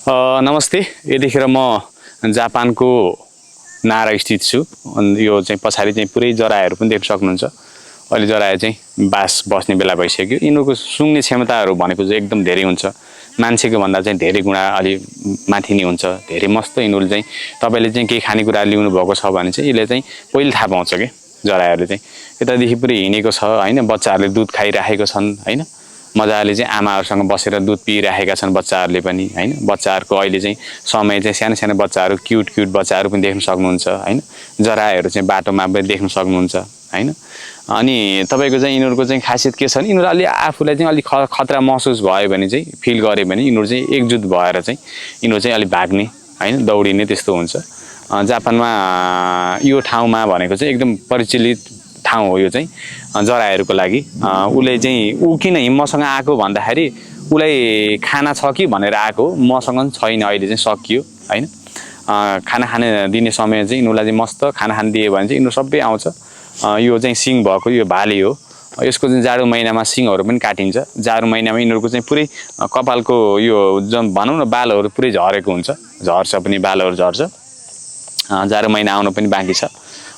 नमस्ते। यतिखेर म जापानको नारा स्थित छु। यो चाहिँ पछाडि चाहिँ पुरै जराहरू पनि देख्न सक्नुहुन्छ। अहिले जराहरू चाहिँ बास बस्ने बेला भइसक्यो। यिनीहरूको सुँग्ने क्षमताहरू भनेको चाहिँ एकदम धेरै हुन्छ। मान्छेको भन्दा चाहिँ धेरै गुणा अलि माथि नै हुन्छ। धेरै मस्त यिनीहरूले चाहिँ तपाईँले चाहिँ केही खानेकुरा ल्याउनु भएको छ भने चाहिँ यसले चाहिँ पहिले थाहा पाउँछ के जराहरूले चाहिँ यतादेखि पुरै हिँडेको छ हैन। बच्चाहरूले दुध खाइराखेको छन् हैन। मजाले चाहिँ आमाहरूसँग बसेर दुध पिइराखेका छन् बच्चाहरूले पनि हैन। बच्चाहरूको अहिले चाहिँ समय चाहिँ सानो सानो बच्चाहरू क्युट बच्चाहरू पनि देख्न सक्नुहुन्छ हैन। जराहरू चाहिँ बाटोमा पनि देख्न सक्नुहुन्छ हैन। अनि तपाईँको चाहिँ यिनीहरूको चाहिँ खासियत के छ भने यिनीहरू अलि आफूलाई चाहिँ अलिक खतरा महसुस भयो भने चाहिँ फिल गरे भने यिनीहरू चाहिँ एकजुट भएर चाहिँ यिनीहरू चाहिँ अलिक भाग्ने हैन दौडिने त्यस्तो हुन्छ। जापानमा यो ठाउँमा भनेको चाहिँ एकदम परिचालित ठाउँ हो यो चाहिँ जराहरूको लागि। उसले चाहिँ ऊ किन मसँग आएको भन्दाखेरि उसलाई खाना छ कि भनेर आएको। मसँग छैन, अहिले चाहिँ सकियो हैन। खाना खाने दिने समय चाहिँ यिनीहरूलाई चाहिँ मस्त खाना खान दियो भने चाहिँ यिनीहरू सबै आउँछ। यो चाहिँ सिङ भएको यो भाले हो। यसको चाहिँ जाडो महिनामा सिङहरू पनि काटिन्छ। जाडो महिनामा यिनीहरूको चाहिँ पुरै कपालको यो जुन भनौँ न बालहरू पुरै झरेको हुन्छ। झर्छ पनि, बालहरू झर्छ। जाडो महिना आउनु पनि बाँकी छ।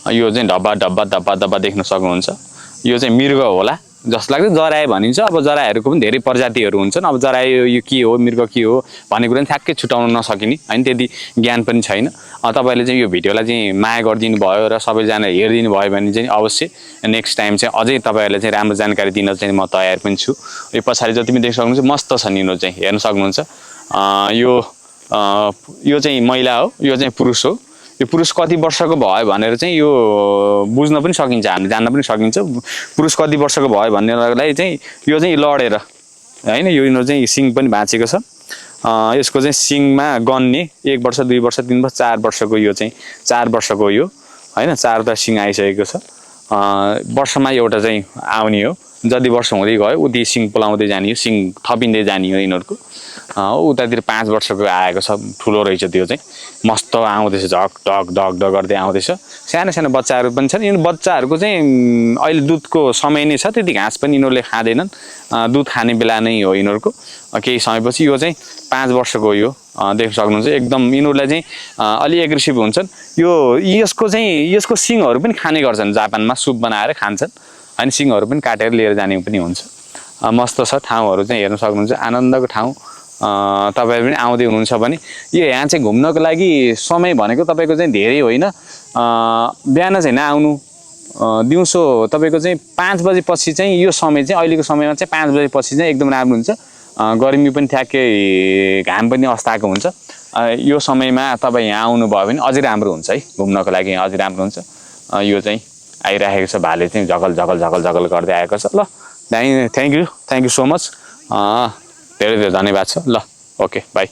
यो चाहिँ धब्बा देख्न सक्नुहुन्छ। यो चाहिँ मृग होला जस्तो लाग्छ। जराए भनिन्छ। अब जराहरूको पनि धेरै प्रजातिहरू हुन्छन्। अब जराए यो के हो मृग के हो भन्ने कुरा पनि ठ्याक्कै छुटाउन नसकिने हैन। त्यति ज्ञान पनि छैन। तपाईँले चाहिँ यो भिडियोलाई चाहिँ माया गरिदिनु भयो र सबैजना हेरिदिनु भयो भने चाहिँ अवश्य नेक्स्ट टाइम चाहिँ अझै तपाईँहरूलाई चाहिँ राम्रो जानकारी दिन चाहिँ म तयार पनि छु। यो पछाडि जति पनि देख्न सक्नुहुन्छ मस्त छन् यिनीहरू चाहिँ हेर्न सक्नुहुन्छ। यो चाहिँ महिला हो, यो चाहिँ पुरुष हो। यो पुरुष कति वर्षको भयो भनेर चाहिँ यो बुझ्न पनि सकिन्छ, हामीले जान्न पनि सकिन्छ। पुरुष कति वर्षको भयो भन्नेलाई चाहिँ यो चाहिँ लडेर हैन। यो यिनीहरू चाहिँ सिङ पनि भाँचेको छ। यसको चाहिँ सिङमा गन्ने 1 वर्ष 2 वर्ष 3 वर्ष 4 वर्षको यो चाहिँ 4 वर्षको यो हैन। 4वटा सिङ आइसकेको छ। वर्षमा एउटा चाहिँ आउने हो। जति वर्ष हुँदै गयो उति सिङ पोलाउँदै जाने हो, सिङ थपिँदै जाने हो यिनीहरूको। उतातिर 5 वर्षको आएको छ। ठुलो रहेछ त्यो चाहिँ मस्त आउँदैछ। झक ढक ढक ढक गर्दै आउँदैछ। सानो सानो बच्चाहरू पनि छन्। यिनीहरू बच्चाहरूको चाहिँ अहिले दुधको समय नै छ। त्यति घाँस पनि यिनीहरूले खाँदैनन्। दुध खाने बेला नै हो यिनीहरूको। केही समयपछि यो चाहिँ 5 वर्षको यो देख्न सक्नुहुन्छ। एकदम यिनीहरूलाई चाहिँ अलि एग्रेसिभ हुन्छन्। यसको सिङहरू पनि खाने गर्छन्। जापानमा सुप बनाएर खान्छन् अनि सिङहरू पनि काटेर लिएर जाने पनि हुन्छ। मस्त छ ठाउँहरू चाहिँ हेर्न सक्नुहुन्छ। आनन्दको ठाउँ। तपाईहरु पनि आउँदै हुनुहुन्छ भने यो यहाँ चाहिँ घुम्नको लागि समय भनेको तपाईको चाहिँ धेरै होइन। बिहान चाहिँ नआउनु, दिउँसो तपाईको चाहिँ 5 बजेपछि चाहिँ यो समय चाहिँ अहिलेको समयमा चाहिँ 5 बजेपछि चाहिँ एकदम राम्रो हुन्छ। गर्मी पनि ठ्याक्कै घाम पनि अस्ताएको हुन्छ। यो समयमा तपाईँ यहाँ आउनुभयो भने अझै राम्रो हुन्छ है। घुम्नको लागि अझै राम्रो हुन्छ। यो चाहिँ आइराखेको छ भाले चाहिँ झगल गर्दै आएको छ। ल थ्याङ्क यू सो मच। धेरै धेरै धन्यवाद छ। ल ओके बाई।